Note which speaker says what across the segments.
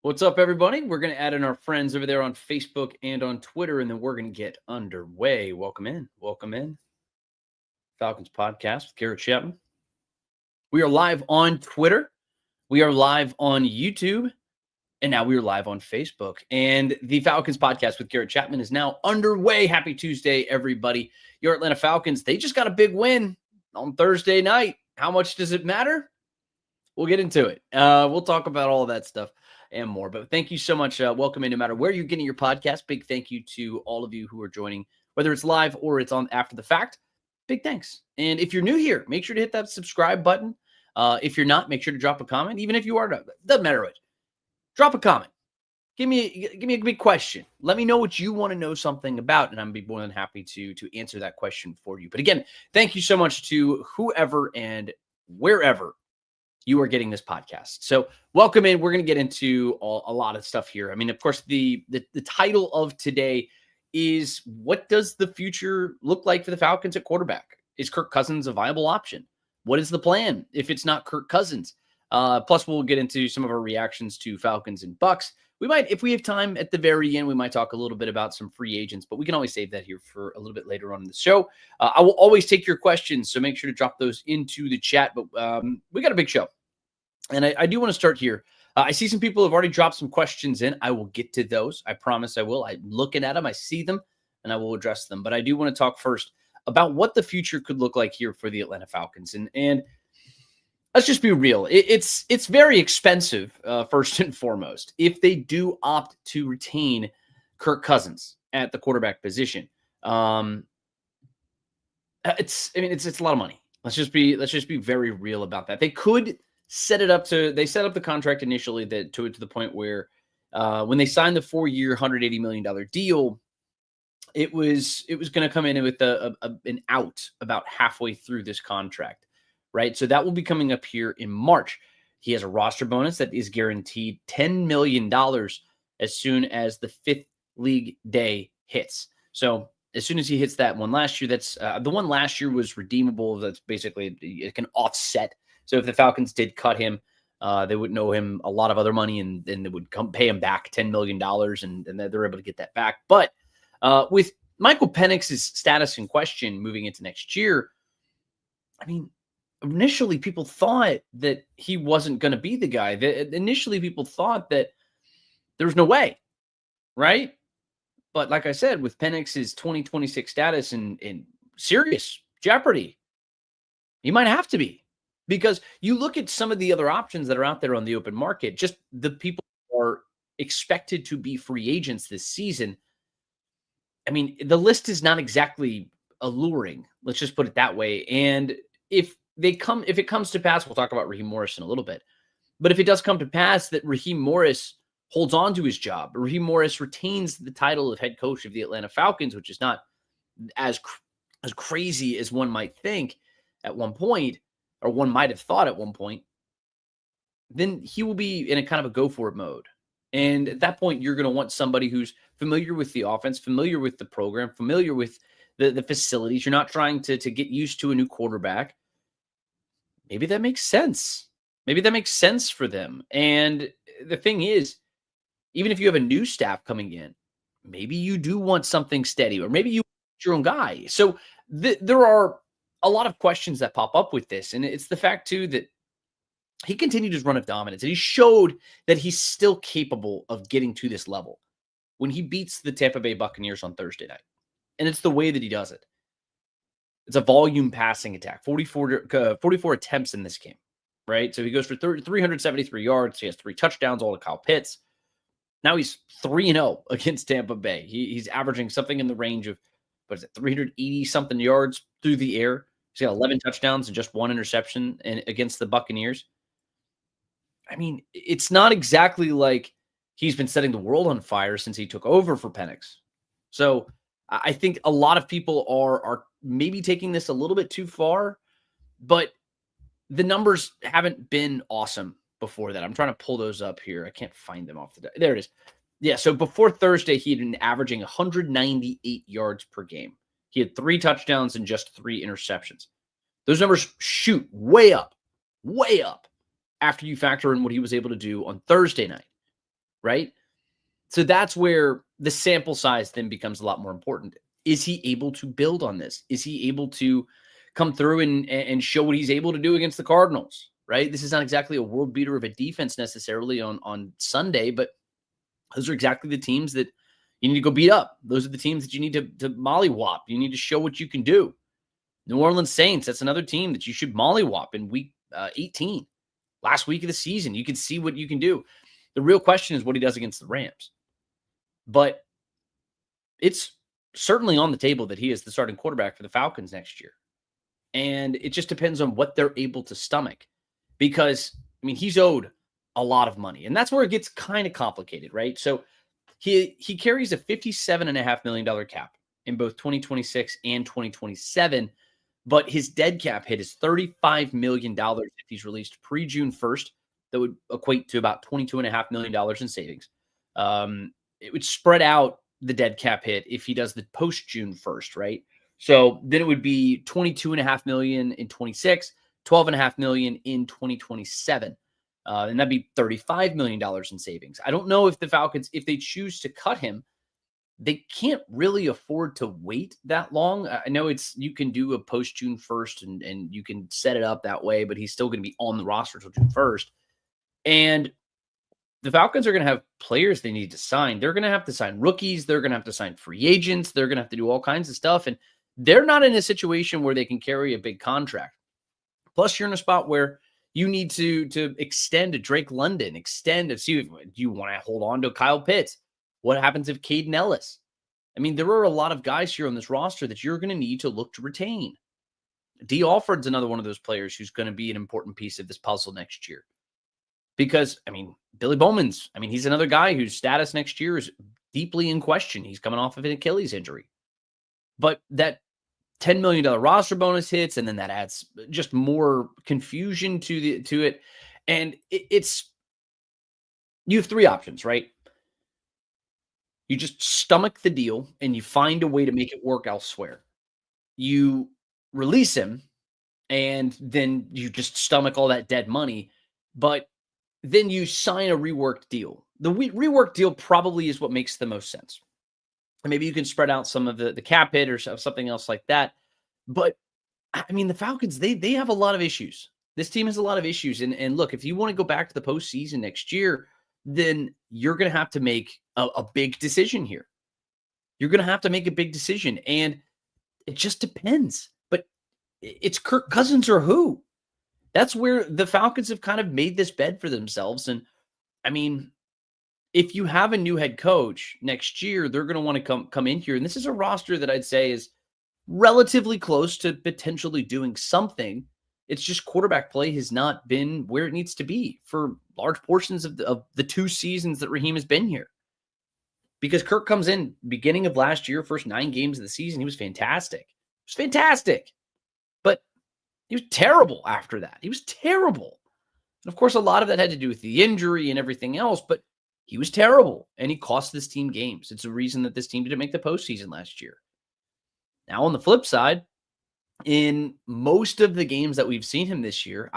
Speaker 1: What's up, everybody? We're going to add in our friends over there on Facebook and on Twitter, and then we're going to get underway. Welcome in. Welcome in. Falcons Podcast with Garrett Chapman. We are live on Twitter. We are live on YouTube. And now we are live on Facebook. And the Falcons Podcast with Garrett Chapman is now underway. Happy Tuesday, everybody. Your Atlanta Falcons, they just got a big win on Thursday night. How much does it matter? We'll get into it. We'll talk about all that stuff and more. But thank you so much. Welcome in no matter where you're getting your podcast. Big thank you to all of you who are joining, whether it's live or it's on after the fact. Big thanks. And if you're new here, make sure to hit that subscribe button. If you're not, make sure to drop a comment. Even if you are, doesn't matter what. Drop a comment. Give me a big question. Let me know what you want to know something about, and I'm be more than happy to answer that question for you. But again, thank you so much to whoever and wherever you are getting this podcast. So welcome in. We're going to get into a lot of stuff here. I mean, of course, the title of today is, what does the future look like for the Falcons at quarterback? Is Kirk Cousins a viable option? What is the plan if it's not Kirk Cousins? Plus, we'll get into some of our reactions to Falcons and Bucks. We might, if we have time at the very end, we might talk a little bit about some free agents, but we can always save that here for a little bit later on in the show. I will always take your questions, so make sure to drop those into the chat. But we got a big show, and I do want to start here. I see some people have already dropped some questions in. I will get to those. I promise I will. I'm looking at them. I see them, and I will address them. But I do want to talk first about what the future could look like here for the Atlanta Falcons. And let's just be real. It's very expensive, first and foremost, if they do opt to retain Kirk Cousins at the quarterback position. It's a lot of money. Let's just be very real about that. They could set up the contract initially to the point where when they signed the 4-year, $180 million deal, it was going to come in with an out about halfway through this contract. Right. So that will be coming up here in March. He has a roster bonus that is guaranteed $10 million as soon as the 5th league day hits. So as soon as he hits that one last year, that's the one last year was redeemable. That's basically, it can offset. So if the Falcons did cut him, they would owe him a lot of other money, and then they would pay him back $10 million, and they're able to get that back. But with Michael Penix's status in question moving into next year, I mean, initially people thought that he wasn't going to be the guy. Initially people thought that there was no way, right? But like I said, with Penix's 2026 status in serious jeopardy, he might have to be, because you look at some of the other options that are out there on the open market, just the people who are expected to be free agents this season. I mean, the list is not exactly alluring. Let's just put it that way. And if it comes to pass, we'll talk about Raheem Morris in a little bit. But if it does come to pass that Raheem Morris holds on to his job, Raheem Morris retains the title of head coach of the Atlanta Falcons, which is not as crazy as one might think at one point, or one might have thought at one point, then he will be in a kind of a go for it mode. And at that point, you're going to want somebody who's familiar with the offense, familiar with the program, familiar with the facilities. You're not trying to get used to a new quarterback. Maybe that makes sense. Maybe that makes sense for them. And the thing is, even if you have a new staff coming in, maybe you do want something steady, or maybe you want your own guy. So there are a lot of questions that pop up with this. And it's the fact, too, that he continued his run of dominance, and he showed that he's still capable of getting to this level when he beats the Tampa Bay Buccaneers on Thursday night. And it's the way that he does it. It's a volume passing attack, 44 attempts in this game, right? So he goes for 373 yards. He has 3 touchdowns, all to Kyle Pitts. Now he's 3-0 against Tampa Bay. He's averaging something in the range of, 380-something yards through the air. He's got 11 touchdowns and just 1 interception against the Buccaneers. I mean, it's not exactly like he's been setting the world on fire since he took over for Penix. So I think a lot of people are maybe taking this a little bit too far, but the numbers haven't been awesome before that. I'm trying to pull those up here. I can't find them off the... There it is. Yeah, so before Thursday, he had been averaging 198 yards per game. He had 3 touchdowns and just 3 interceptions. Those numbers shoot way up after you factor in what he was able to do on Thursday night. right? So that's where the sample size then becomes a lot more important. Is he able to build on this? Is he able to come through and show what he's able to do against the Cardinals, right? This is not exactly a world beater of a defense necessarily on Sunday, but those are exactly the teams that you need to go beat up. Those are the teams that you need to mollywop. You need to show what you can do. New Orleans Saints, that's another team that you should mollywop in week 18. Last week of the season, you can see what you can do. The real question is what he does against the Rams. But it's certainly on the table that he is the starting quarterback for the Falcons next year. And it just depends on what they're able to stomach. Because, I mean, he's owed a lot of money. And that's where it gets kind of complicated, right? So he carries a $57.5 million cap in both 2026 and 2027. But his dead cap hit is $35 million if he's released pre-June 1st. That would equate to about $22.5 million in savings. It would spread out the dead cap hit if he does the post-June 1st, right? So then it would be $22.5 million in 26, $12.5 million in 2027. And that'd be $35 million in savings. I don't know if the Falcons, if they choose to cut him, they can't really afford to wait that long. I know you can do a post June 1st and you can set it up that way, but he's still going to be on the roster till June 1st. And the Falcons are going to have players they need to sign. They're going to have to sign rookies. They're going to have to sign free agents. They're going to have to do all kinds of stuff. And they're not in a situation where they can carry a big contract. Plus, you're in a spot where you need to extend a Drake London, do you want to hold on to Kyle Pitts? What happens if Caden Ellis? I mean, there are a lot of guys here on this roster that you're going to need to look to retain. D. Alford's another one of those players who's going to be an important piece of this puzzle next year. Because, I mean, Billy Bowman's, he's another guy whose status next year is deeply in question. He's coming off of an Achilles injury. But that $10 million roster bonus hits, and then that adds just more confusion to it. And you have three options, right? You just stomach the deal and you find a way to make it work elsewhere. You release him and then you just stomach all that dead money, but then you sign a reworked deal. The reworked deal probably is what makes the most sense. And maybe you can spread out some of the cap hit or something else like that. But I mean, the Falcons, they have a lot of issues. This team has a lot of issues. And look, if you want to go back to the postseason next year, then you're going to have to make a big decision here. You're going to have to make a big decision. And it just depends. But it's Kirk Cousins or who? That's where the Falcons have kind of made this bed for themselves. And I mean, if you have a new head coach next year, they're going to want to come in here. And this is a roster that I'd say is relatively close to potentially doing something. It's just quarterback play has not been where it needs to be for large portions of the 2 seasons that Raheem has been here. Because Kirk comes in beginning of last year, first 9 games of the season, he was fantastic. He was fantastic. But he was terrible after that. He was terrible. And of course, a lot of that had to do with the injury and everything else, but he was terrible. And he cost this team games. It's a reason that this team didn't make the postseason last year. Now, on the flip side, in most of the games that we've seen him this year,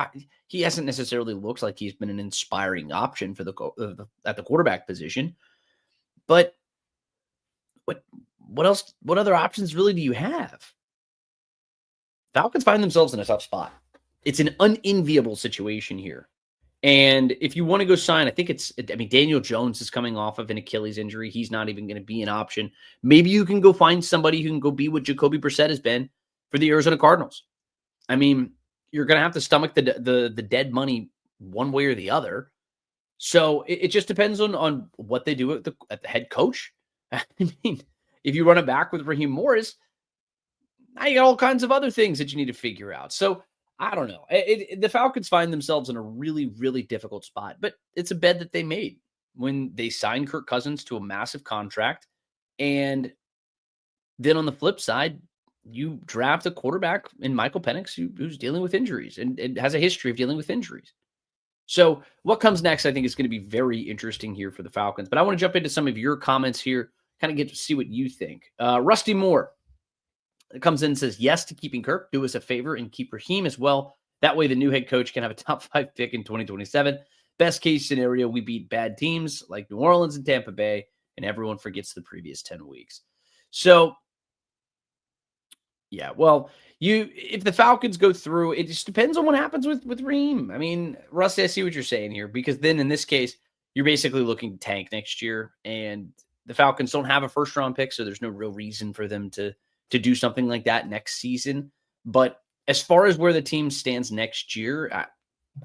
Speaker 1: he hasn't necessarily looked like he's been an inspiring option for at the quarterback position. But what else? What other options really do you have? Falcons find themselves in a tough spot. It's an unenviable situation here. And if you want to go sign, Daniel Jones is coming off of an Achilles injury. He's not even going to be an option. Maybe you can go find somebody who can go be what Jacoby Brissett has been for the Arizona Cardinals. I mean, you're going to have to stomach the dead money one way or the other. So it just depends on what they do at the head coach. I mean, if you run it back with Raheem Morris, now you got all kinds of other things that you need to figure out. So I don't know. The Falcons find themselves in a really, really difficult spot, but it's a bed that they made when they signed Kirk Cousins to a massive contract. And then on the flip side, you draft a quarterback in Michael Penix who's dealing with injuries and has a history of dealing with injuries. So what comes next, I think, is going to be very interesting here for the Falcons. But I want to jump into some of your comments here, kind of get to see what you think. Rusty Moore comes in and says, yes to keeping Kirk. Do us a favor and keep Raheem as well. That way the new head coach can have a top 5 pick in 2027. Best case scenario, we beat bad teams like New Orleans and Tampa Bay, and everyone forgets the previous 10 weeks. So, yeah, well, if the Falcons go through, it just depends on what happens with Reem. I mean, Rusty, I see what you're saying here, because then in this case, you're basically looking to tank next year, and the Falcons don't have a first round pick, so there's no real reason for them to do something like that next season. But as far as where the team stands next year,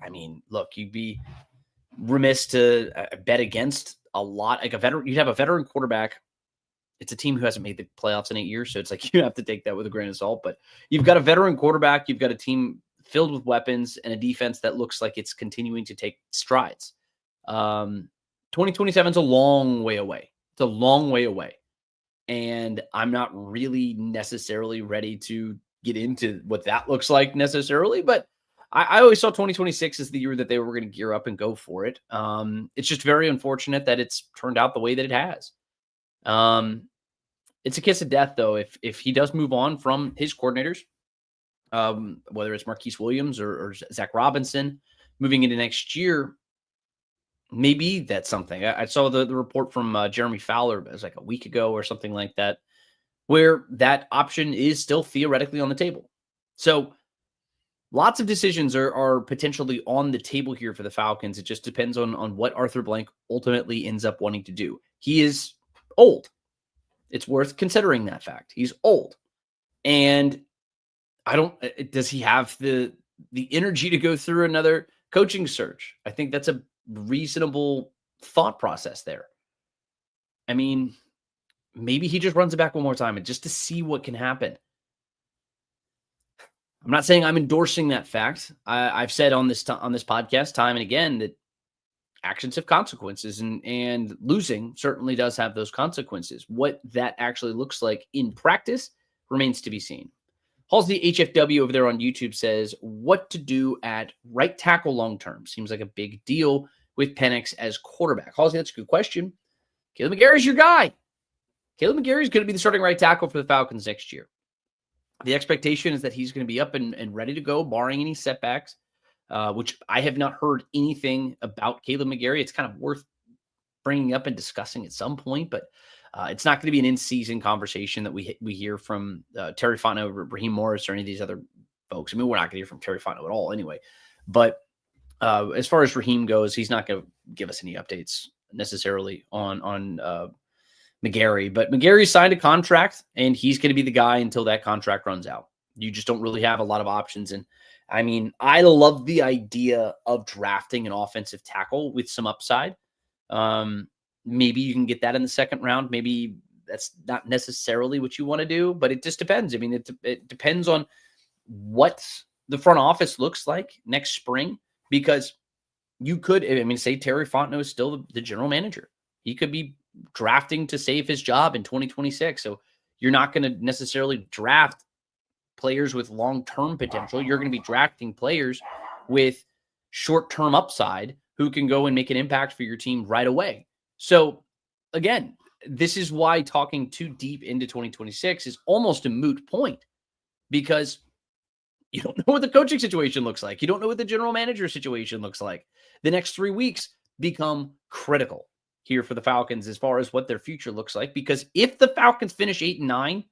Speaker 1: I mean, look, you'd be remiss to bet against a lot. Like you'd have a veteran quarterback. It's a team who hasn't made the playoffs in 8 years, so it's like you have to take that with a grain of salt. But you've got a veteran quarterback, you've got a team filled with weapons, and a defense that looks like it's continuing to take strides. 2027 is a long way away. It's a long way away. And I'm not really necessarily ready to get into what that looks like necessarily, but I always saw 2026 as the year that they were going to gear up and go for it. It's just very unfortunate that it's turned out the way that it has. It's a kiss of death, though, if he does move on from his coordinators, whether it's Marquise Williams or Zach Robinson moving into next year. Maybe that's something. I saw the report from Jeremy Fowler, it was like a week ago or something like that, where that option is still theoretically on the table. So lots of decisions are potentially on the table here for the Falcons. It just depends on what Arthur Blank ultimately ends up wanting to do. He is old. It's worth considering that fact. He's old. And does he have the energy to go through another coaching search? I think that's a reasonable thought process there. I mean, maybe he just runs it back one more time and just to see what can happen. I'm not saying I'm endorsing that fact. I've said on this podcast time and again that actions have consequences, and losing certainly does have those consequences. What that actually looks like in practice remains to be seen. Halsey HFW over there on YouTube says, what to do at right tackle long term? Seems like a big deal with Penix as quarterback. Halsey, that's a good question. Caleb McGarry's your guy. Caleb McGarry's going to be the starting right tackle for the Falcons next year. The expectation is that he's going to be up and ready to go, barring any setbacks, which I have not heard anything about Caleb McGarry. It's kind of worth bringing up and discussing at some point, but it's not going to be an in-season conversation that we hear from Terry Fontenot, Raheem Morris, or any of these other folks. I mean, we're not going to hear from Terry Fontenot at all anyway. But as far as Raheem goes, he's not going to give us any updates necessarily on McGarry. But McGarry signed a contract, and he's going to be the guy until that contract runs out. You just don't really have a lot of options. And I mean, I love the idea of drafting an offensive tackle with some upside. Maybe you can get that in the second round. Maybe that's not necessarily what you want to do, but it just depends. I mean, it depends on what the front office looks like next spring, because you could, I mean, say Terry Fontenot is still the general manager. He could be drafting to save his job in 2026. So you're not going to necessarily draft players with long-term potential. You're going to be drafting players with short-term upside who can go and make an impact for your team right away. So again, this is why talking too deep into 2026 is almost a moot point, because you don't know what the coaching situation looks like. You don't know what the general manager situation looks like. The next 3 weeks become critical here for the Falcons as far as what their future looks like, because if the Falcons finish 8-9,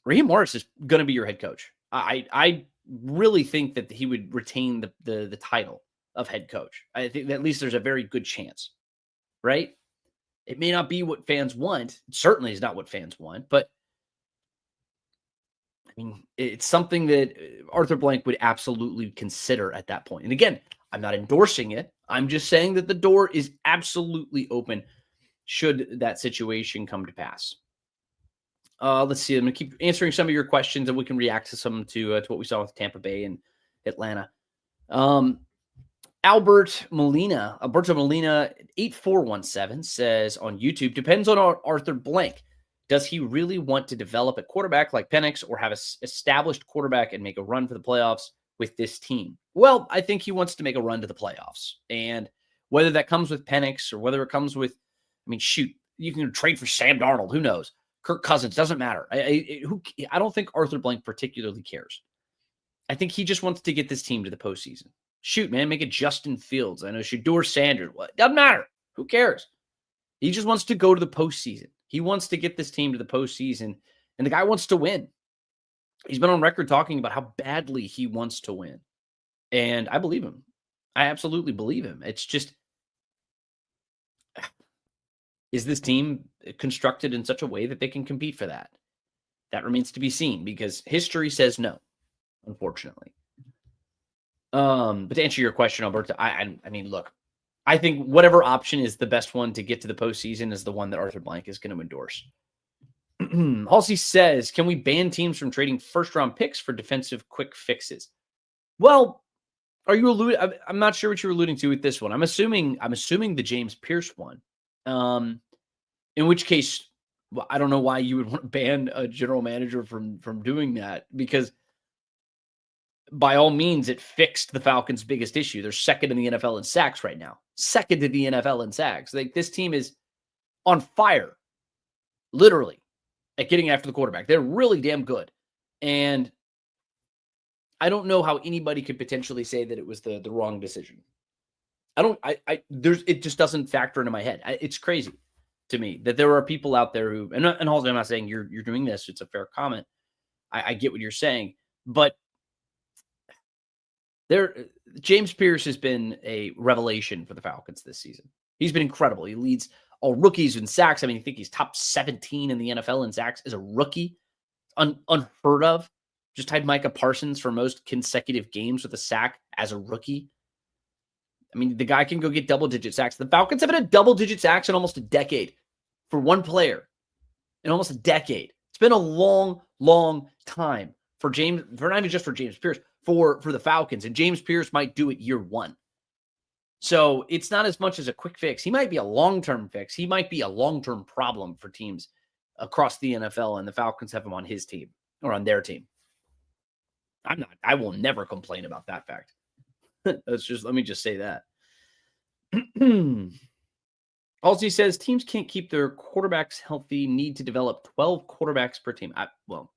Speaker 1: Raheem Morris is going to be your head coach. I really think that he would retain the title of head coach. I think that at least there's a very good chance, right? It may not be what fans want. It certainly is not what fans want, but I mean, it's something that Arthur Blank would absolutely consider at that point. And again, I'm not endorsing it. I'm just saying that the door is absolutely open should that situation come to pass. Let's see. I'm going to keep answering some of your questions, and we can react to some to what we saw with Tampa Bay and Atlanta. Alberto Molina, 8417 says on YouTube, depends on Arthur Blank. Does he really want to develop a quarterback like Penix, or have an established quarterback and make a run for the playoffs with this team? Well, I think he wants to make a run to the playoffs. And whether that comes with Penix or whether it comes with, I mean, shoot, you can trade for Sam Darnold. Who knows? Kirk Cousins, doesn't matter. I don't think Arthur Blank particularly cares. I think he just wants to get this team to the postseason. Shoot, man, make it Justin Fields. I know Shedeur Sanders. What? Doesn't matter. Who cares? He just wants to go to the postseason. He wants to get this team to the postseason, and the guy wants to win. He's been on record talking about how badly he wants to win. And I believe him. I absolutely believe him. It's just, is this team constructed in such a way that they can compete for that? That remains to be seen because history says no, unfortunately. But to answer your question, Alberto, I mean, look, I think whatever option is the best one to get to the postseason is the one that Arthur Blank is going to endorse. Halsey says, can we ban teams from trading first-round picks for defensive quick fixes? Well, are you alluding? I'm not sure what you're alluding to with this one. I'm assuming the James Pierce one. In which case, well, I don't know why you would want to ban a general manager from doing that, because by all means, it fixed the Falcons' biggest issue. They're second in the NFL in sacks right now. Second in the NFL in sacks. Like, this team is on fire, literally, at getting after the quarterback. They're really damn good. And I don't know how anybody could potentially say that it was the wrong decision. It just doesn't factor into my head. It's crazy to me that there are people out there who, and also I'm not saying you're doing this. It's a fair comment. I get what you're saying, but James Pierce has been a revelation for the Falcons this season. He's been incredible. He leads all rookies in sacks. I mean, I think he's top 17 in the NFL in sacks as a rookie. Unheard of. Just tied Micah Parsons for most consecutive games with a sack as a rookie. I mean, the guy can go get double-digit sacks. The Falcons have had double-digit sacks in almost a decade for one player. In almost a decade. It's been a long, long time for not even just for James Pierce, for the Falcons. And James Pierce might do it year one. So it's not as much as a quick fix. He might be a long-term fix. He might be a long-term problem for teams across the NFL, and the Falcons have him on his team or on their team. I will never complain about that fact. Let me just say that. Also, he says teams can't keep their quarterbacks healthy, need to develop 12 quarterbacks per team. I don't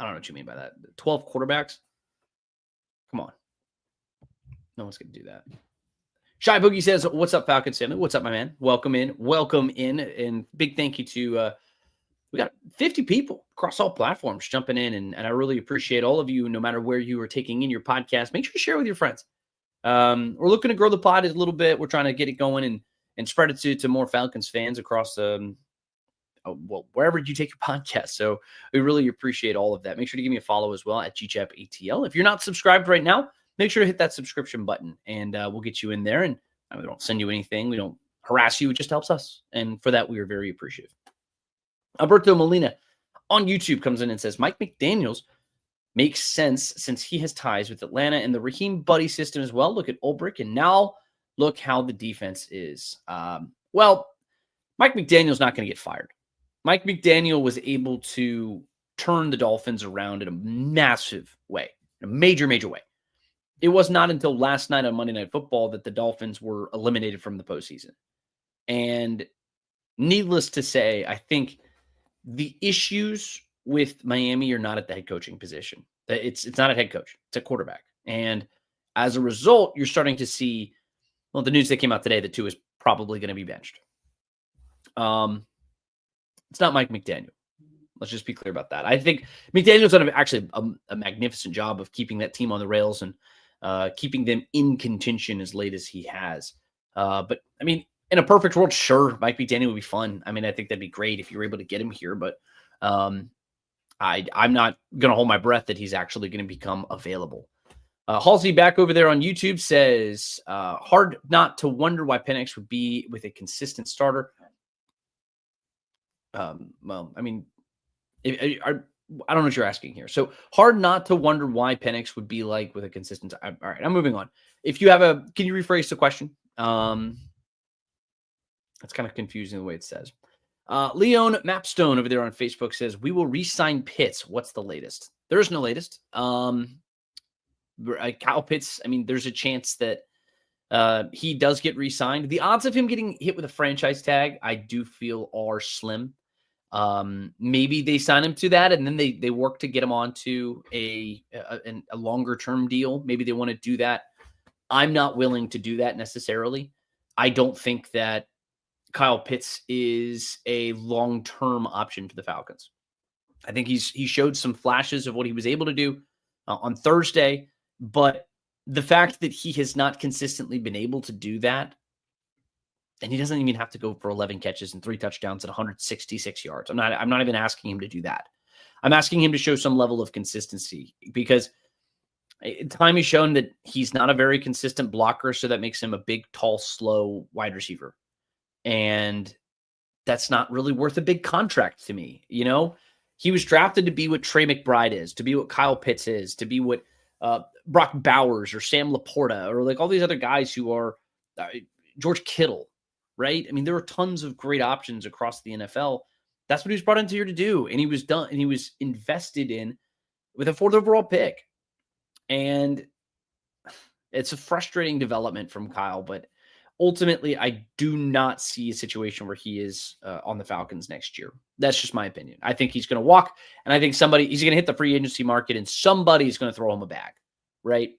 Speaker 1: know what you mean by that. 12 quarterbacks? Come on. No one's going to do that. Shy Boogie says, what's up, Falcons family? What's up, my man? Welcome in. And big thank you to, we got 50 people across all platforms jumping in. And I really appreciate all of you, no matter where you are taking in your podcast. Make sure to share with your friends. We're looking to grow the pod a little bit. We're trying to get it going and spread it to more Falcons fans across wherever you take your podcast. So we really appreciate all of that. Make sure to give me a follow as well at GChapATL. If you're not subscribed right now, make sure to hit that subscription button, and we'll get you in there. And we don't send you anything. We don't harass you. It just helps us. And for that, we are very appreciative. Alberto Molina on YouTube comes in and says, Mike McDaniels makes sense since he has ties with Atlanta and the Raheem buddy system as well. Look at Ulbrich, and now look how the defense is. Well, Mike McDaniel's not going to get fired. Mike McDaniel was able to turn the Dolphins around in a massive way, in a major, major way. It was not until last night on Monday Night Football that the Dolphins were eliminated from the postseason. And needless to say, I think the issues with Miami are not at the head coaching position. It's not a head coach. It's a quarterback. And as a result, you're starting to see, well, the news that came out today that Tua is probably going to be benched. It's not Mike McDaniel. Let's just be clear about that. I think McDaniel's done actually a magnificent job of keeping that team on the rails and keeping them in contention as late as he has. But, I mean, in a perfect world, sure, Mike McDaniel would be fun. I mean, I think that'd be great if you were able to get him here. But I'm not going to hold my breath that he's actually going to become available. Halsey back over there on YouTube says, hard not to wonder why Penix would be with a consistent starter. Well, I mean, I don't know what you're asking here. So hard not to wonder why Penix would be like with a consistent. All right, I'm moving on. If you have can you rephrase the question? That's kind of confusing the way it says. Leon Mapstone over there on Facebook says, we will re-sign Pitts. What's the latest? There is no latest. Kyle Pitts, I mean, there's a chance that he does get re-signed. The odds of him getting hit with a franchise tag, I do feel are slim. Maybe they sign him to that and then they work to get him onto a longer term deal. Maybe they want to do that. I'm not willing to do that necessarily. I don't think that Kyle Pitts is a long-term option for the Falcons. I think he showed some flashes of what he was able to do on Thursday, but the fact that he has not consistently been able to do that, and he doesn't even have to go for 11 catches and 3 touchdowns at 166 yards. I'm not even asking him to do that. I'm asking him to show some level of consistency, because time has shown that he's not a very consistent blocker, so that makes him a big, tall, slow wide receiver. And that's not really worth a big contract to me. You know, he was drafted to be what Trey McBride is, to be what Kyle Pitts is, to be what Brock Bowers or Sam Laporta or like all these other guys who are George Kittle, right? I mean, there are tons of great options across the NFL. That's what he was brought into here to do. And he was done, and he was invested in with a 4th overall pick. And it's a frustrating development from Kyle, but ultimately, I do not see a situation where he is on the Falcons next year. That's just my opinion. I think he's going to walk, and I think he's going to hit the free agency market, and somebody's going to throw him a bag, right?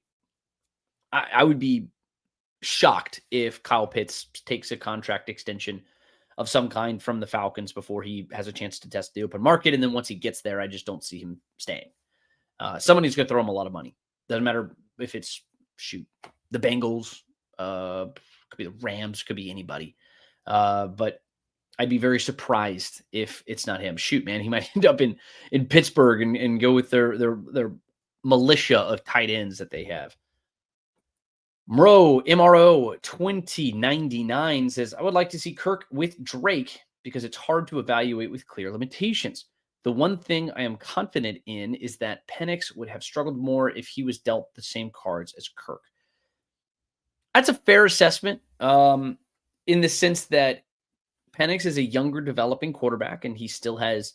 Speaker 1: I would be shocked if Kyle Pitts takes a contract extension of some kind from the Falcons before he has a chance to test the open market, and then once he gets there, I just don't see him staying. Somebody's going to throw him a lot of money. Doesn't matter if it's, the Bengals, could be the Rams, could be anybody. But I'd be very surprised if it's not him. Shoot, man, he might end up in Pittsburgh and go with their militia of tight ends that they have. MRO 2099 says, I would like to see Kirk with Drake because it's hard to evaluate with clear limitations. The one thing I am confident in is that Penix would have struggled more if he was dealt the same cards as Kirk. That's a fair assessment in the sense that Penix is a younger developing quarterback and he still has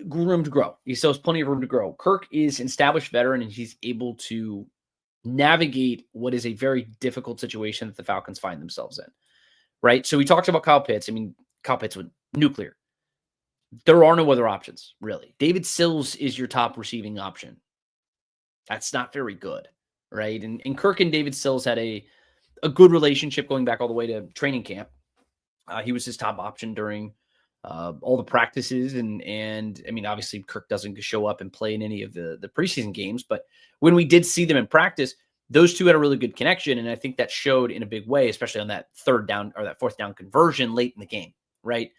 Speaker 1: room to grow. He still has plenty of room to grow. Kirk is an established veteran and he's able to navigate what is a very difficult situation that the Falcons find themselves in, right? So we talked about Kyle Pitts. I mean, Kyle Pitts went nuclear. There are no other options, really. David Sills is your top receiving option. That's not very good, right? And Kirk and David Sills had a good relationship going back all the way to training camp. He was his top option during all the practices. And I mean, obviously Kirk doesn't show up and play in any of the preseason games, but when we did see them in practice, those two had a really good connection. And I think that showed in a big way, especially on that 3rd down or that 4th down conversion late in the game, right?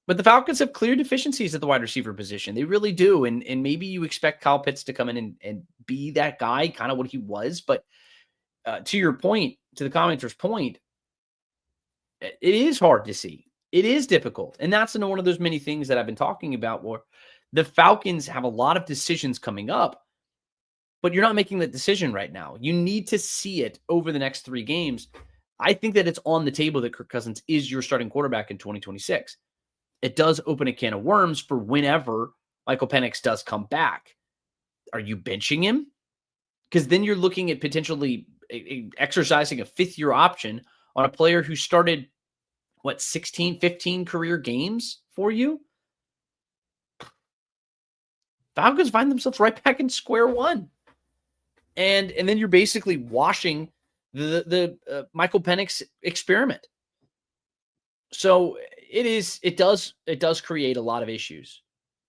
Speaker 1: But the Falcons have clear deficiencies at the wide receiver position. They really do. And maybe you expect Kyle Pitts to come in and be that guy, kind of what he was. But to your point, to the commenter's point, it is hard to see. It is difficult. And that's one of those many things that I've been talking about where the Falcons have a lot of decisions coming up, but you're not making that decision right now. You need to see it over the next 3 games. I think that it's on the table that Kirk Cousins is your starting quarterback in 2026. It does open a can of worms for whenever Michael Penix does come back. Are you benching him? Because then you're looking at potentially exercising a 5th-year option on a player who started, 16, 15 career games for you? Falcons find themselves right back in square one. And then you're basically washing the Michael Penix experiment. So it does create a lot of issues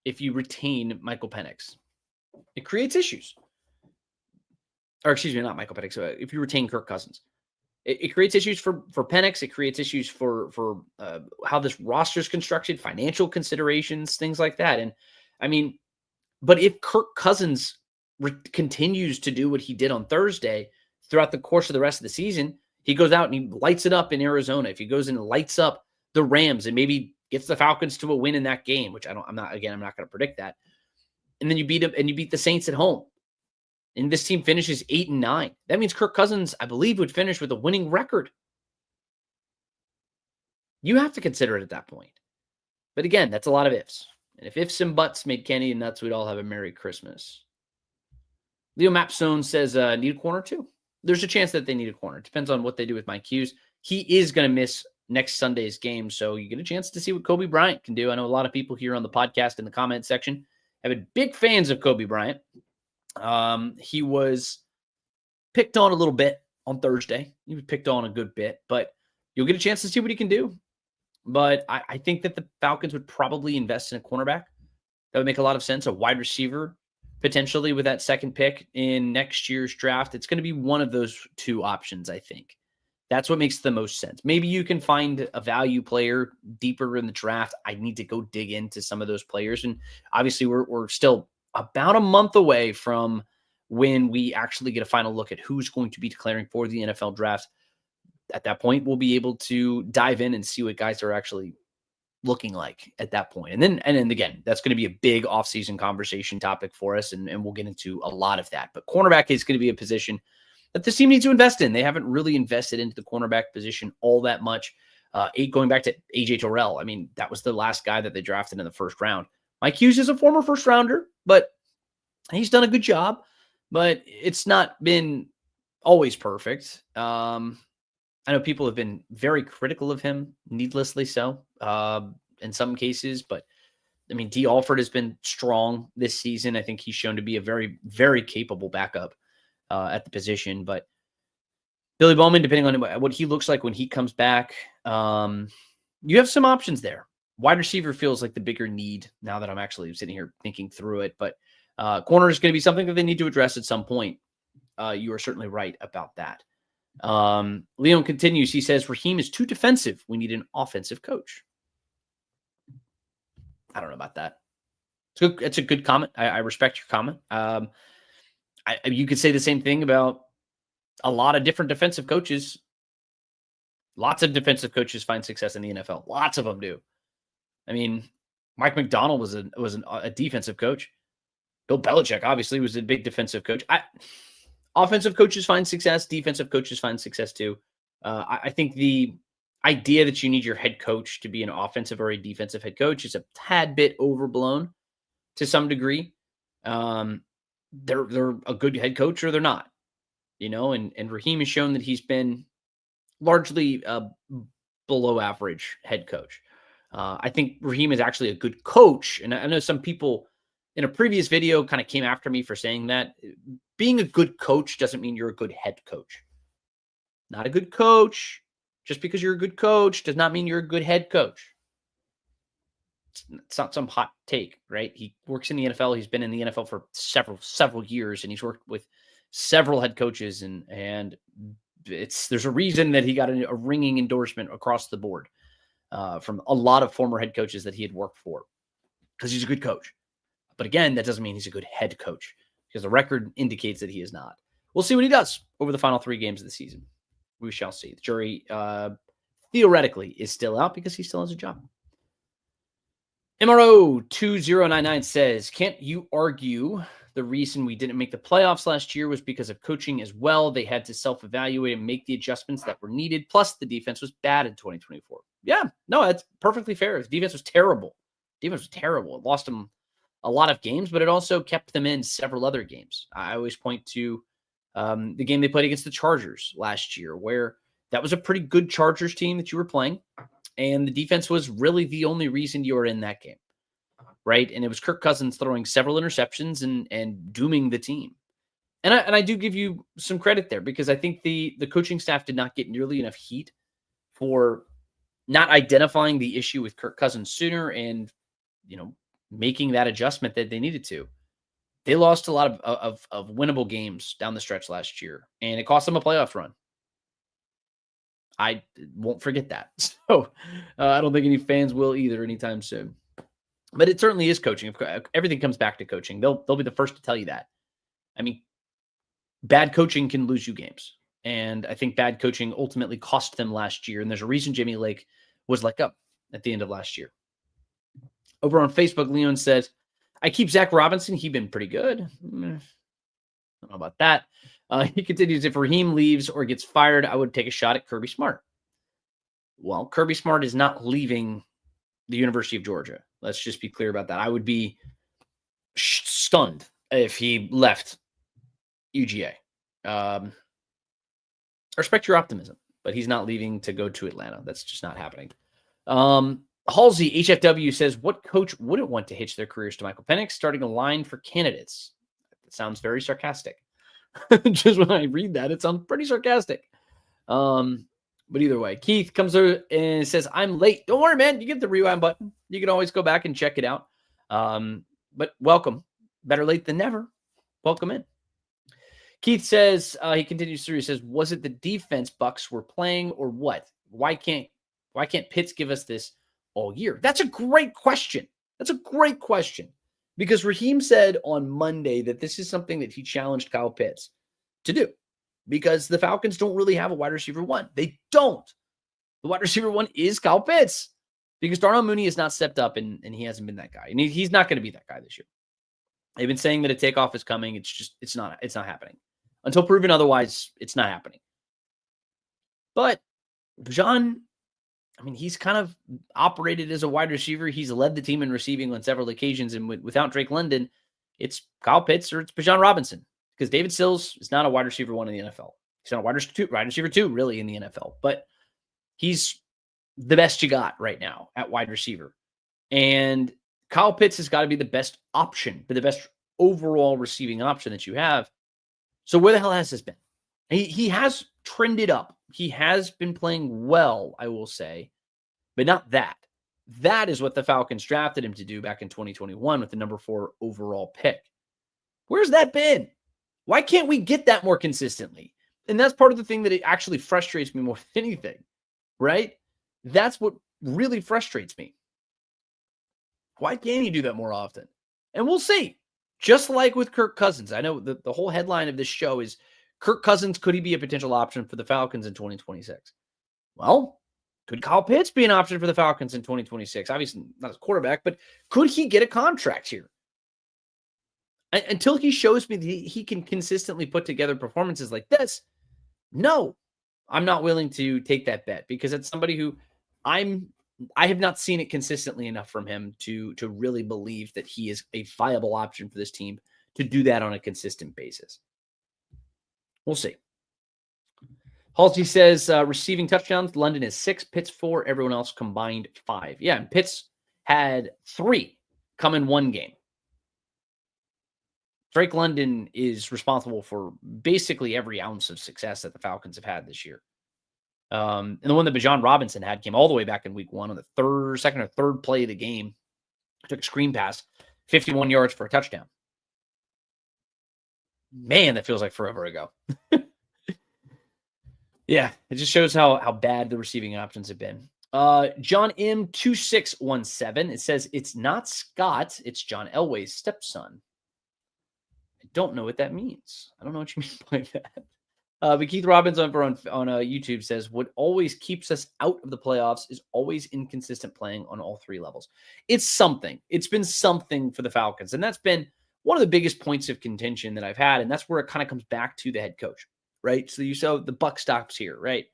Speaker 1: if you retain Michael Penix. It creates issues. Or excuse me, not Michael Penix. If you retain Kirk Cousins, it creates issues for Penix. It creates issues for how this roster is constructed, financial considerations, things like that. And I mean, but if Kirk Cousins continues to do what he did on Thursday throughout the course of the rest of the season, he goes out and he lights it up in Arizona. If he goes and lights up the Rams and maybe gets the Falcons to a win in that game, which I'm not going to predict that. And then you beat them and you beat the Saints at home. And this team finishes 8-9. That means Kirk Cousins, I believe, would finish with a winning record. You have to consider it at that point. But again, that's a lot of ifs. And if ifs and buts made Kenny and nuts, we'd all have a Merry Christmas. Leo Mapstone says, need a corner too. There's a chance that they need a corner. It depends on what they do with Mike Hughes. He is going to miss next Sunday's game, so you get a chance to see what Kobe Bryant can do. I know a lot of people here on the podcast in the comment section have been big fans of Kobe Bryant. He was picked on a little bit on Thursday. He was picked on a good bit, but you'll get a chance to see what he can do. But I think that the Falcons would probably invest in a cornerback. That would make a lot of sense. A wide receiver, potentially with that second pick in next year's draft. It's going to be one of those two options, I think. That's what makes the most sense. Maybe you can find a value player deeper in the draft. I need to go dig into some of those players. And obviously, we're still about a month away from when we actually get a final look at who's going to be declaring for the NFL draft. At that point, we'll be able to dive in and see what guys are actually looking like at that point. And then again, that's going to be a big offseason conversation topic for us, and we'll get into a lot of that. But cornerback is going to be a position that this team needs to invest in. They haven't really invested into the cornerback position all that much. Going back to A.J. Terrell, I mean, that was the last guy that they drafted in the first round. Mike Hughes is a former first rounder, but he's done a good job. But it's not been always perfect. I know people have been very critical of him, needlessly so, in some cases. But, I mean, D. Alford has been strong this season. I think he's shown to be a very, very capable backup at the position. But Billy Bowman, depending on what he looks like when he comes back, you have some options there. Wide receiver feels like the bigger need now that I'm actually sitting here thinking through it. But corner is going to be something that they need to address at some point. You are certainly right about that. Leon continues. He says, Raheem is too defensive. We need an offensive coach. I don't know about that. It's a good comment. I respect your comment. You could say the same thing about a lot of different defensive coaches. Lots of defensive coaches find success in the NFL. Lots of them do. I mean, Mike McDonald was a defensive coach. Bill Belichick obviously was a big defensive coach. Offensive coaches find success. Defensive coaches find success too. I think the idea that you need your head coach to be an offensive or a defensive head coach is a tad bit overblown to some degree. They're a good head coach or they're not, and Raheem has shown that he's been largely a below average head coach. I think Raheem is actually a good coach. And I know some people in a previous video kind of came after me for saying that. Being a good coach doesn't mean you're a good head coach. Not a good coach. Just because you're a good coach does not mean you're a good head coach. It's not some hot take, right? He works in the NFL. He's been in the NFL for several years, and he's worked with several head coaches, and there's a reason that he got a ringing endorsement across the board from a lot of former head coaches that he had worked for, because he's a good coach. But again, that doesn't mean he's a good head coach, because the record indicates that he is not. We'll see what he does over the final 3 games of the season. We shall see. The jury, theoretically, is still out because he still has a job. MRO2099 says, can't you argue the reason we didn't make the playoffs last year was because of coaching as well? They had to self-evaluate and make the adjustments that were needed. Plus, the defense was bad in 2024. Yeah, no, that's perfectly fair. The defense was terrible. It lost them a lot of games, but it also kept them in several other games. I always point to the game they played against the Chargers last year, where that was a pretty good Chargers team that you were playing, and the defense was really the only reason you were in that game, right? And it was Kirk Cousins throwing several interceptions and dooming the team. And I do give you some credit there, because I think the coaching staff did not get nearly enough heat for not identifying the issue with Kirk Cousins sooner and, making that adjustment that they needed to. They lost a lot of winnable games down the stretch last year, and it cost them a playoff run. I won't forget that. So I don't think any fans will either anytime soon. But it certainly is coaching. Everything comes back to coaching. They'll be the first to tell you that. I mean, bad coaching can lose you games. And I think bad coaching ultimately cost them last year. And there's a reason Jimmy Lake was let go at the end of last year. Over on Facebook, Leon says, I keep Zach Robinson. He's been pretty good. I don't know about that. He continues, if Raheem leaves or gets fired, I would take a shot at Kirby Smart. Well, Kirby Smart is not leaving the University of Georgia. Let's just be clear about that. I would be stunned if he left UGA. I respect your optimism, but he's not leaving to go to Atlanta. That's just not happening. Halsey, HFW, says, what coach wouldn't want to hitch their careers to Michael Penix, starting a line for candidates? That sounds very sarcastic. Just when I read that, it sounds pretty sarcastic. But either way, Keith comes over and says, I'm late. Don't worry, man. You get the rewind button. You can always go back and check it out. But welcome. Better late than never. Welcome in. Keith says, he continues through. He says, was it the defense Bucs were playing or what? Why can't Pitts give us this all year? That's a great question. Because Raheem said on Monday that this is something that he challenged Kyle Pitts to do because the Falcons don't really have a wide receiver one. They don't. The wide receiver one is Kyle Pitts because Darnell Mooney has not stepped up and he hasn't been that guy. And he's not going to be that guy this year. They've been saying that a takeoff is coming. It's not happening. Until proven otherwise, it's not happening. But Bijan, he's kind of operated as a wide receiver. He's led the team in receiving on several occasions. And without Drake London, it's Kyle Pitts or it's Bijan Robinson. Because David Sills is not a wide receiver one in the NFL. He's not a wide receiver two, really, in the NFL. But he's the best you got right now at wide receiver. And Kyle Pitts has got to be the best option, but the best overall receiving option that you have. So where the hell has this been? He has trended up. He has been playing well, I will say, but not that. That is what the Falcons drafted him to do back in 2021 with the number 4 overall pick. Where's that been? Why can't we get that more consistently? And that's part of the thing that it actually frustrates me more than anything, right? That's what really frustrates me. Why can't he do that more often? And we'll see. Just like with Kirk Cousins. I know the whole headline of this show is Kirk Cousins, could he be a potential option for the Falcons in 2026? Well, could Kyle Pitts be an option for the Falcons in 2026? Obviously not as quarterback, but could he get a contract here? Until he shows me that he can consistently put together performances like this, no, I'm not willing to take that bet because it's somebody who I have not seen it consistently enough from him to really believe that he is a viable option for this team to do that on a consistent basis. We'll see. Halsey says receiving touchdowns, London is 6, Pitts 4, everyone else combined 5. Yeah, and Pitts had 3 come in one game. Drake London is responsible for basically every ounce of success that the Falcons have had this year. And the one that Bijan Robinson had came all the way back in week 1 on the second or third play of the game. Took a screen pass, 51 yards for a touchdown. Man, that feels like forever ago. Yeah, it just shows how bad the receiving options have been. John M2617, it says, it's not Scott, it's John Elway's stepson. I don't know what that means. I don't know what you mean by that. But Keith Robbins on YouTube says, what always keeps us out of the playoffs is always inconsistent playing on all 3 levels. It's something. It's been something for the Falcons. And that's been one of the biggest points of contention that I've had. And that's where it kind of comes back to the head coach, right? So you saw the buck stops here, right?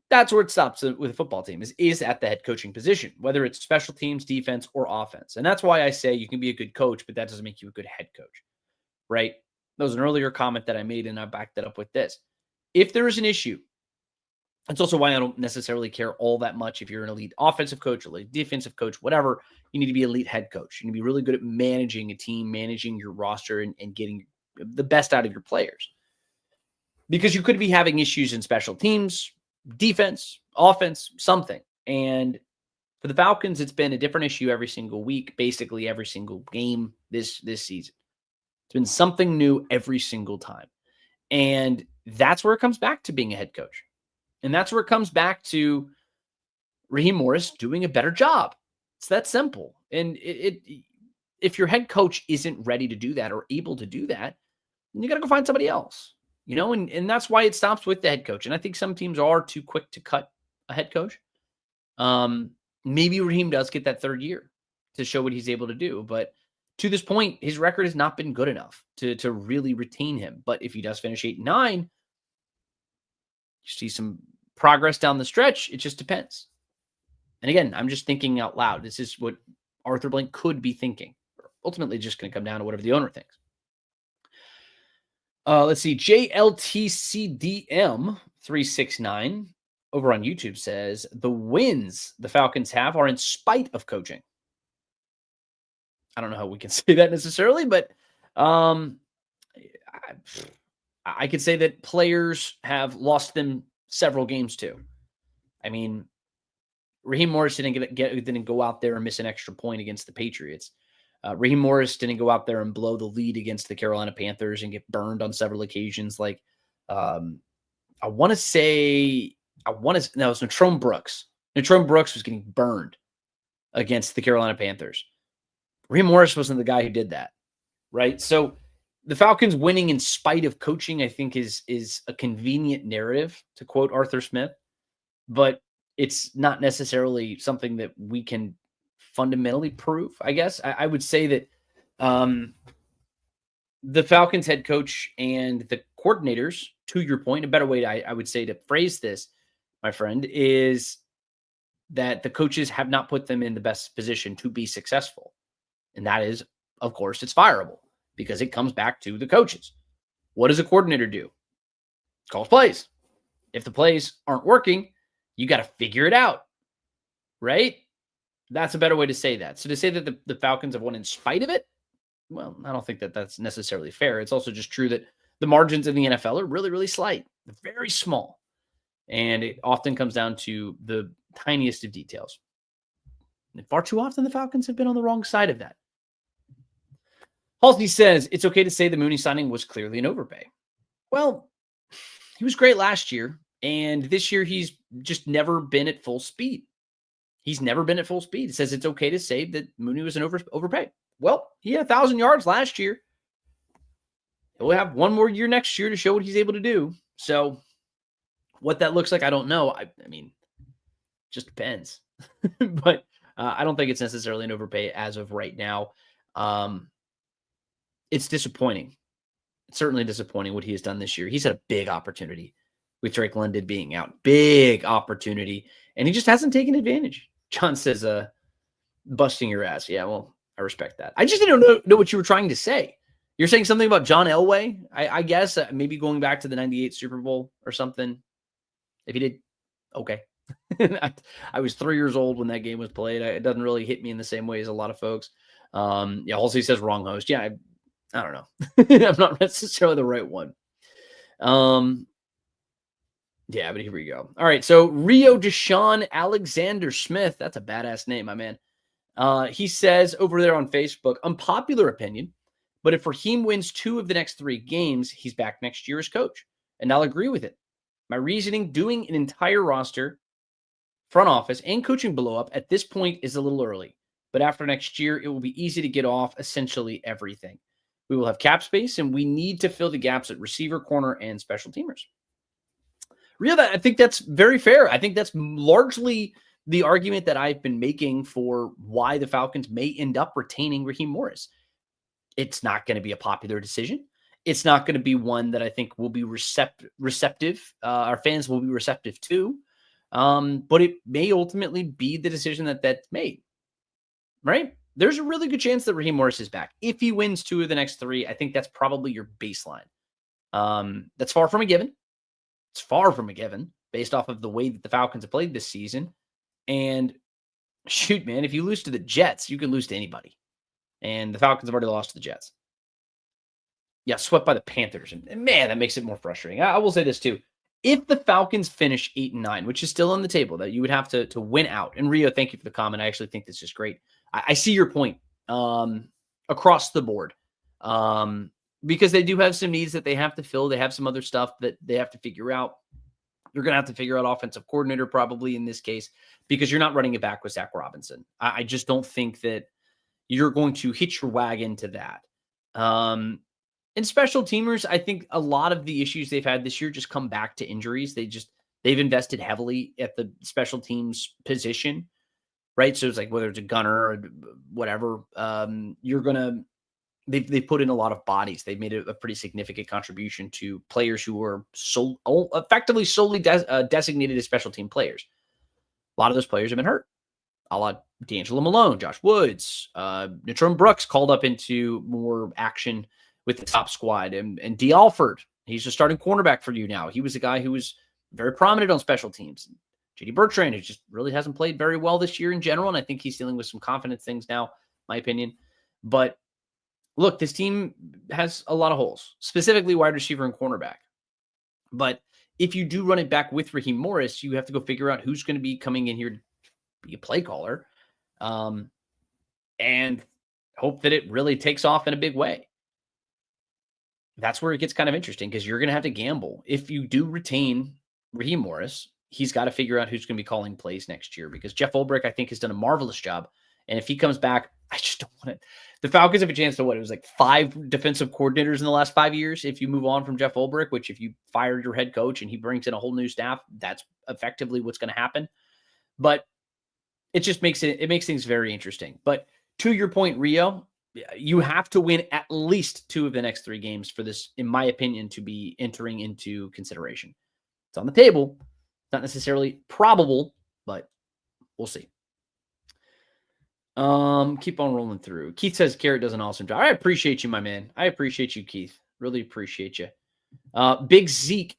Speaker 1: That's where it stops with a football team is at the head coaching position, whether it's special teams, defense, or offense. And that's why I say you can be a good coach, but that doesn't make you a good head coach, right? That was an earlier comment that I made, and I backed that up with this. If there is an issue, that's also why I don't necessarily care all that much if you're an elite offensive coach, elite defensive coach, whatever. You need to be an elite head coach. You need to be really good at managing a team, managing your roster, and getting the best out of your players. Because you could be having issues in special teams, defense, offense, something. And for the Falcons, it's been a different issue every single week, basically every single game this season. It's been something new every single time. And that's where it comes back to being a head coach. And that's where it comes back to Raheem Morris doing a better job. It's that simple. And if your head coach isn't ready to do that or able to do that, then you got to go find somebody else. You know, and that's why it stops with the head coach. And I think some teams are too quick to cut a head coach. Maybe Raheem does get that 3rd year to show what he's able to do. But to this point, his record has not been good enough to really retain him. But if he does finish 8-9, you see some progress down the stretch. It just depends. And again, I'm just thinking out loud. This is what Arthur Blank could be thinking. Ultimately, just going to come down to whatever the owner thinks. Let's see. JLTCDM369 over on YouTube says, the wins the Falcons have are in spite of coaching. I don't know how we can say that necessarily, but I could say that players have lost them several games too. I mean, Raheem Morris didn't go out there and miss an extra point against the Patriots. Raheem Morris didn't go out there and blow the lead against the Carolina Panthers and get burned on several occasions. Like, I want to say, no, it was Natrone Brooks. Natrone Brooks was getting burned against the Carolina Panthers. Raheem Morris wasn't the guy who did that, right? So the Falcons winning in spite of coaching, I think, is a convenient narrative, to quote Arthur Smith, but it's not necessarily something that we can fundamentally prove, I guess. I would say that the Falcons head coach and the coordinators, to your point, a better way I would say to phrase this, my friend, is that the coaches have not put them in the best position to be successful. And that is, of course, it's fireable because it comes back to the coaches. What does a coordinator do? Calls plays. If the plays aren't working, you got to figure it out, right? That's a better way to say that. So to say that the Falcons have won in spite of it, well, I don't think that that's necessarily fair. It's also just true that the margins in the NFL are really, really slight. They're very small. And it often comes down to the tiniest of details. And far too often, the Falcons have been on the wrong side of that. Halsey says, it's okay to say the Mooney signing was clearly an overpay. Well, he was great last year. And this year, he's just never been at full speed. He's never been at full speed. It says it's okay to say that Mooney was an overpay. Well, he had 1,000 yards last year. He'll have one more year next year to show what he's able to do. So what that looks like, I don't know. I mean, just depends. But I don't think it's necessarily an overpay as of right now. It's disappointing. It's certainly disappointing what he has done this year. He's had a big opportunity with Drake London being out. Big opportunity. And he just hasn't taken advantage. John says, busting your ass. Yeah, well, I respect that. I just didn't know what you were trying to say. You're saying something about John Elway, I guess, maybe going back to the 98 Super Bowl or something. If he did, okay. I was 3 years old when that game was played. It doesn't really hit me in the same way as a lot of folks. Yeah, Halsey says wrong host. Yeah, I don't know. I'm not necessarily the right one. Yeah, but here we go. All right, so Rio Deshaun Alexander Smith. That's a badass name, my man. He says over there on Facebook, unpopular opinion, but if Raheem wins 2 of the next 3 games, he's back next year as coach. And I'll agree with it. My reasoning, doing an entire roster, front office, and coaching blow up at this point is a little early. But after next year, it will be easy to get off essentially everything. We will have cap space, and we need to fill the gaps at receiver, corner, and special teamers. Rio, I think that's very fair. I think that's largely the argument that I've been making for why the Falcons may end up retaining Raheem Morris. It's not going to be a popular decision. It's not going to be one that I think will be receptive. Our fans will be receptive to. But it may ultimately be the decision that's made. Right? There's a really good chance that Raheem Morris is back. If he wins 2 of the next 3, I think that's probably your baseline. That's far from a given. It's far from a given based off of the way that the Falcons have played this season. And shoot, man, if you lose to the Jets, you can lose to anybody. And the Falcons have already lost to the Jets. Yeah, swept by the Panthers. And man, that makes it more frustrating. I will say this too. If the Falcons finish 8-9, which is still on the table, that you would have to win out. And Rio, thank you for the comment. I actually think this is great. I see your point across the board. Because they do have some needs that they have to fill. They have some other stuff that they have to figure out. You're going to have to figure out offensive coordinator probably in this case because you're not running it back with Zach Robinson. I just don't think that you're going to hitch your wagon to that. And special teamers, I think a lot of the issues they've had this year just come back to injuries. They've invested heavily at the special teams position, right? So it's like whether it's a gunner or whatever, They've put in a lot of bodies. They've made a pretty significant contribution to players who are effectively solely designated as special team players. A lot of those players have been hurt. A la D'Angelo Malone, Josh Woods, Natrone Brooks called up into more action with the top squad. And D. Alford, he's a starting cornerback for you now. He was a guy who was very prominent on special teams. J.D. Bertrand, who just really hasn't played very well this year in general, and I think he's dealing with some confidence things now, my opinion. But look, this team has a lot of holes, specifically wide receiver and cornerback. But if you do run it back with Raheem Morris, you have to go figure out who's going to be coming in here to be a play caller, and hope that it really takes off in a big way. That's where it gets kind of interesting because you're going to have to gamble. If you do retain Raheem Morris, he's got to figure out who's going to be calling plays next year because Jeff Ulbrich, I think, has done a marvelous job. And if he comes back, I just don't want it. The Falcons have a chance to what? It was like 5 defensive coordinators in the last 5 years. If you move on from Jeff Ulbrich, which if you fire your head coach and he brings in a whole new staff, that's effectively what's going to happen. But it just makes things very interesting. But to your point, Rio, you have to win at least 2 of the next 3 games for this, in my opinion, to be entering into consideration. It's on the table. Not necessarily probable, but we'll see. Keep on rolling through. Keith says Garrett does an awesome job. I appreciate you, my man. I appreciate you, Keith. Really appreciate you. Big Zeke,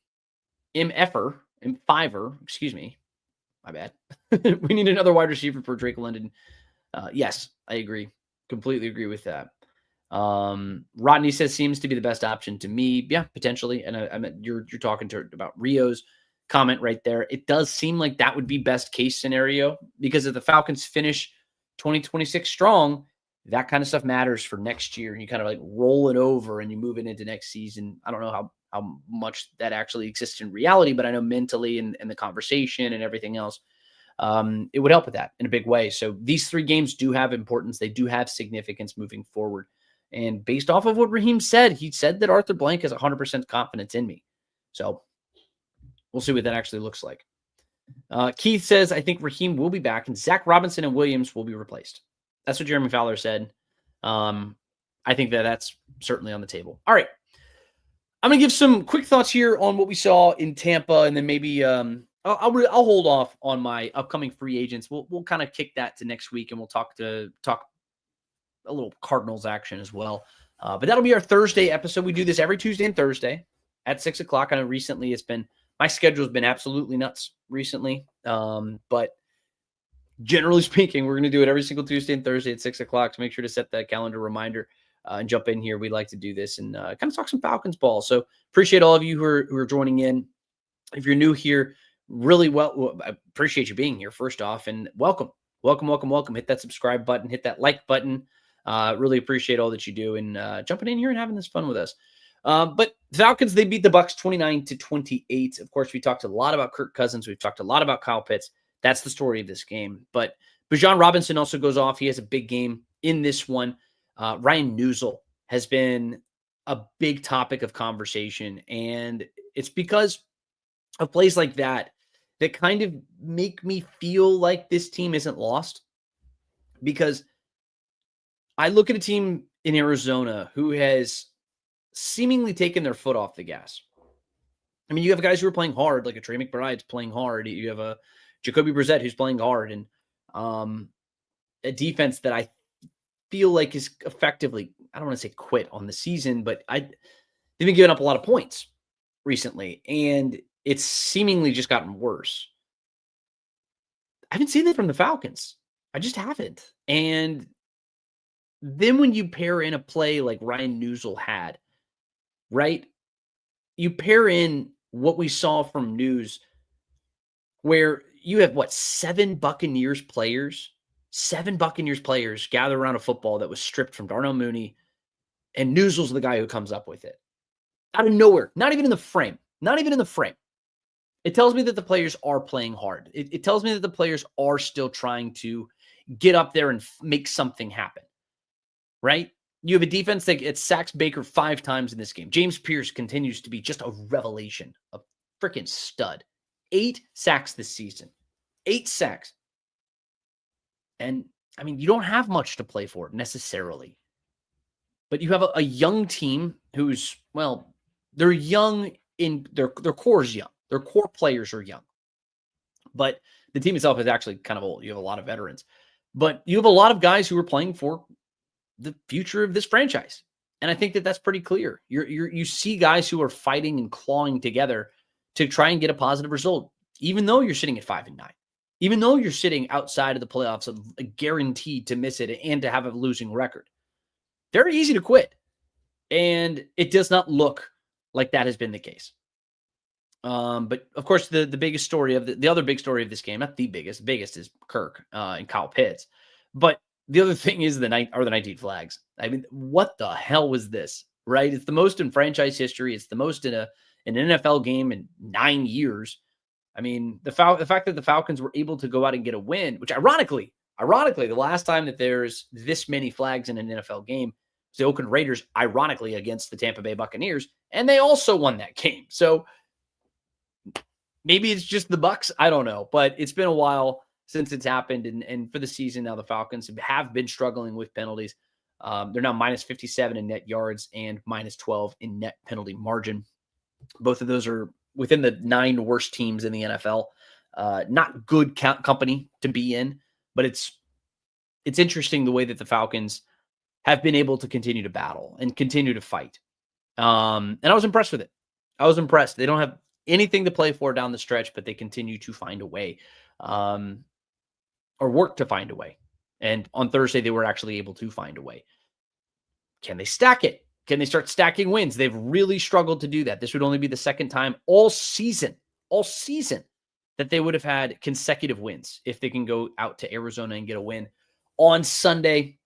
Speaker 1: M5er, excuse me. My bad. We need another wide receiver for Drake London. Yes, I agree. Completely agree with that. Rodney says seems to be the best option to me. Yeah, potentially. And I mean, you're talking about Rio's comment right there. It does seem like that would be best case scenario because if the Falcons finish 2026 strong, that kind of stuff matters for next year. You kind of like roll it over and you move it into next season. I don't know how much that actually exists in reality, but I know mentally and the conversation and everything else, it would help with that in a big way. So these 3 games do have importance. They do have significance moving forward. And based off of what Raheem said, he said that Arthur Blank has 100% confidence in me. So we'll see what that actually looks like. Keith says, I think Raheem will be back and Zach Robinson and Williams will be replaced. That's what Jeremy Fowler said. I think that's certainly on the table. All right. I'm going to give some quick thoughts here on what we saw in Tampa, and then maybe I'll hold off on my upcoming free agents. We'll kind of kick that to next week, and we'll talk a little Cardinals action as well. But that'll be our Thursday episode. We do this every Tuesday and Thursday at 6:00. I know recently my schedule has been absolutely nuts recently. But generally speaking, we're going to do it every single Tuesday and Thursday at 6:00. So make sure to set that calendar reminder and jump in here. We like to do this and kind of talk some Falcons ball. So appreciate all of you who are joining in. If you're new here, really I appreciate you being here first off, and welcome. Hit that subscribe button, hit that like button. Really appreciate all that you do and jumping in here and having this fun with us. But Falcons, they beat the Bucs 29-28. Of course, we talked a lot about Kirk Cousins. We've talked a lot about Kyle Pitts. That's the story of this game. But Bijan Robinson also goes off. He has a big game in this one. Ryan Newsel has been a big topic of conversation, and it's because of plays like that kind of make me feel like this team isn't lost. Because I look at a team in Arizona who has seemingly taken their foot off the gas. I mean, you have guys who are playing hard, like a Trey McBride's playing hard. You have a Jacoby Brissett who's playing hard, and a defense that I feel like is effectively, I don't want to say quit on the season, but they've been giving up a lot of points recently, and it's seemingly just gotten worse. I haven't seen that from the Falcons. I just haven't. And then when you pair in a play like Ryan Newsel had, right? You pair in what we saw from News, where you have, 7 Buccaneers players gather around a football that was stripped from Darnell Mooney, and Newsel's the guy who comes up with it. Out of nowhere, not even in the frame. It tells me that the players are playing hard. It tells me that the players are still trying to get up there and make something happen, right? You have a defense that sacks Baker 5 times in this game. James Pierce continues to be just a revelation, a freaking stud. 8 sacks this season. 8 sacks. And, I mean, you don't have much to play for necessarily. But you have a young team who's, they're young in their core is young. Their core players are young. But the team itself is actually kind of old. You have a lot of veterans. But you have a lot of guys who are playing for the future of this franchise. And I think that that's pretty clear. You see guys who are fighting and clawing together to try and get a positive result, even though you're sitting at 5-9, even though you're sitting outside of the playoffs, guaranteed to miss it and to have a losing record. very easy to quit. And it does not look like that has been the case. But of course, the biggest story of the other big story of this game, not the biggest is Kirk and Kyle Pitts. But the other thing is the 19 flags. I mean, what the hell was this? Right? It's the most in franchise history. It's the most in an NFL game in 9 years. I mean, the fact that the Falcons were able to go out and get a win, which ironically, the last time that there's this many flags in an NFL game was the Oakland Raiders, ironically, against the Tampa Bay Buccaneers, and they also won that game. So maybe it's just the Bucs. I don't know, but it's been a while since it's happened. And for the season now, the Falcons have been struggling with penalties. They're now minus 57 in net yards and minus 12 in net penalty margin. Both of those are within the 9 worst teams in the NFL. Not good company to be in, but it's interesting the way that the Falcons have been able to continue to battle and continue to fight. And I was impressed with it. I was impressed. They don't have anything to play for down the stretch, but they continue to find a way, or work to find a way. And on Thursday, they were actually able to find a way. Can they stack it? Can they start stacking wins? They've really struggled to do that. This would only be the second time all season that they would have had consecutive wins. If they can go out to Arizona and get a win on Sunday,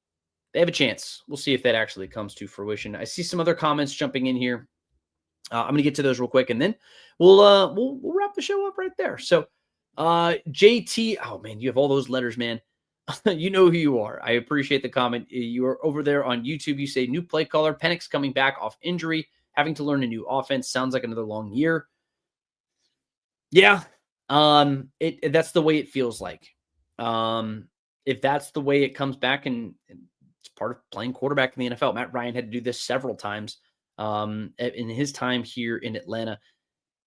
Speaker 1: they have a chance. We'll see if that actually comes to fruition. I see some other comments jumping in here. I'm going to get to those real quick, and then we'll wrap the show up right there. So, JT, oh man, you have all those letters, man. You know who you are. I appreciate the comment. You are over there on YouTube. You say new play caller, Penix coming back off injury, having to learn a new offense. Sounds like another long year. Yeah, that's the way it feels like. If that's the way it comes back, and it's part of playing quarterback in the NFL. Matt Ryan had to do this several times in his time here in Atlanta.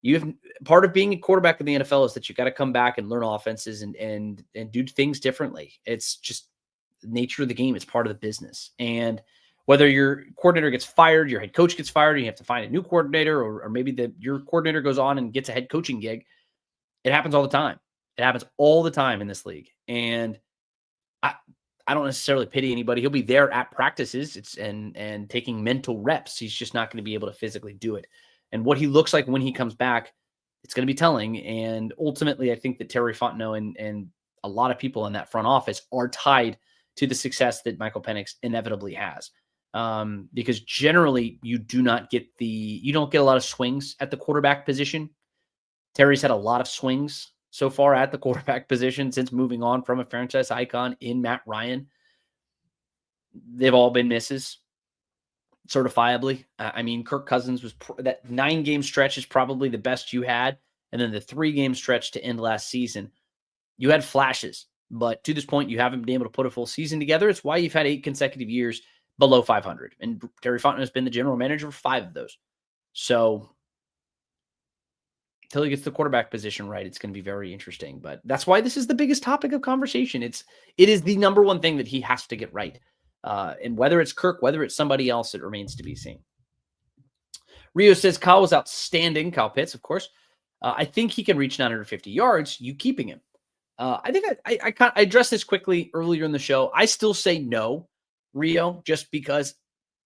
Speaker 1: You have part of being a quarterback in the NFL is that you got to come back and learn offenses and do things differently. It's just the nature of the game. It's part of the business. And whether your coordinator gets fired, your head coach gets fired, and you have to find a new coordinator, or maybe your coordinator goes on and gets a head coaching gig. It happens all the time. It happens all the time in this league. And I don't necessarily pity anybody. He'll be there at practices and taking mental reps. He's just not going to be able to physically do it. And what he looks like when he comes back, it's going to be telling. And ultimately, I think that Terry Fontenot and a lot of people in that front office are tied to the success that Michael Penix inevitably has. Because generally, you don't get a lot of swings at the quarterback position. Terry's had a lot of swings so far at the quarterback position since moving on from a franchise icon in Matt Ryan. They've all been misses. Certifiably. I mean, Kirk Cousins was that 9-game stretch is probably the best you had. And then the 3-game stretch to end last season, you had flashes, but to this point, you haven't been able to put a full season together. It's why you've had 8 consecutive years below 500. And Terry Fontenot has been the general manager for 5 of those. So until he gets the quarterback position right, it's going to be very interesting. But that's why this is the biggest topic of conversation. It is the number one thing that he has to get right. And whether it's Kirk, whether it's somebody else, it remains to be seen. Rio says Kyle was outstanding. Kyle Pitts, of course. I think he can reach 950 yards. You keeping him? I think I addressed this quickly earlier in the show. I still say no, Rio, just because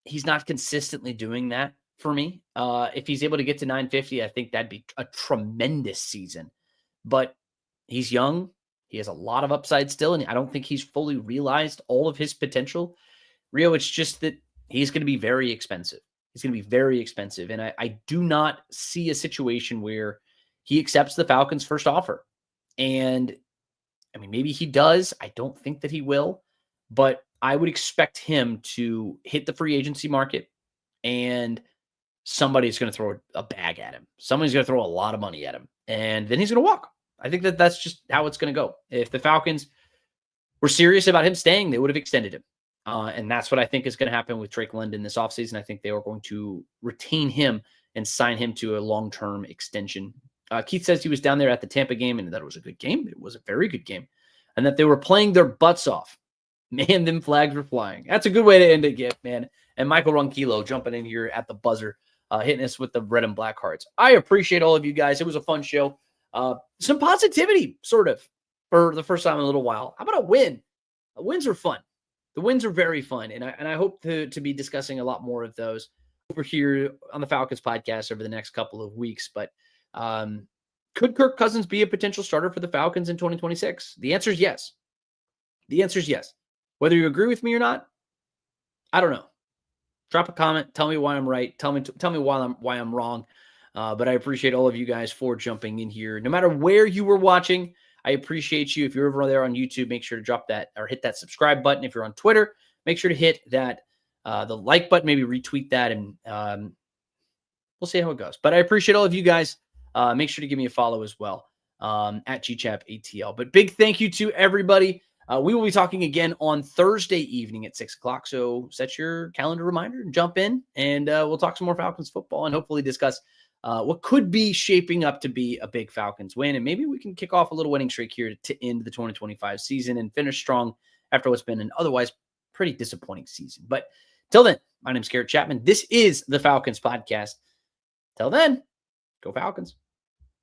Speaker 1: he's not consistently doing that for me. If he's able to get to 950, I think that'd be a tremendous season. But he's young. He has a lot of upside still, and I don't think he's fully realized all of his potential. Rio, it's just that he's going to be very expensive. He's going to be very expensive. And I do not see a situation where he accepts the Falcons' first offer. And, I mean, maybe he does. I don't think that he will. But I would expect him to hit the free agency market, and somebody's going to throw a bag at him. Somebody's going to throw a lot of money at him. And then he's going to walk. I think that that's just how it's going to go. If the Falcons were serious about him staying, they would have extended him. And that's what I think is going to happen with Drake London this offseason. I think they are going to retain him and sign him to a long-term extension. Keith says he was down there at the Tampa game and that it was a good game. It was a very good game. And that they were playing their butts off. Man, them flags were flying. That's a good way to end it, man. And Michael Ronquillo jumping in here at the buzzer, hitting us with the red and black hearts. I appreciate all of you guys. It was a fun show. Some positivity, sort of, for the first time in a little while. How about a win? Wins are fun. The wins are very fun, and I hope to be discussing a lot more of those over here on the Falcons podcast over the next couple of weeks. But could Kirk Cousins be a potential starter for the Falcons in 2026? The answer is yes. The answer is yes. Whether you agree with me or not, I don't know. Drop a comment. Tell me why I'm right. Tell me why I'm wrong. But I appreciate all of you guys for jumping in here. No matter where you were watching, I appreciate you. If you're over there on YouTube, make sure to drop that or hit that subscribe button. If you're on Twitter, make sure to hit that the like button. Maybe retweet that, and we'll see how it goes. But I appreciate all of you guys. Make sure to give me a follow as well at GChapATL. But big thank you to everybody. We will be talking again on Thursday evening at 6 o'clock. So set your calendar reminder and jump in, and we'll talk some more Falcons football and hopefully discuss what could be shaping up to be a big Falcons win. And maybe we can kick off a little winning streak here to end the 2025 season and finish strong after what's been an otherwise pretty disappointing season. But till then, my name's Garrett Chapman. This is the Falcons Podcast. Till then, go Falcons.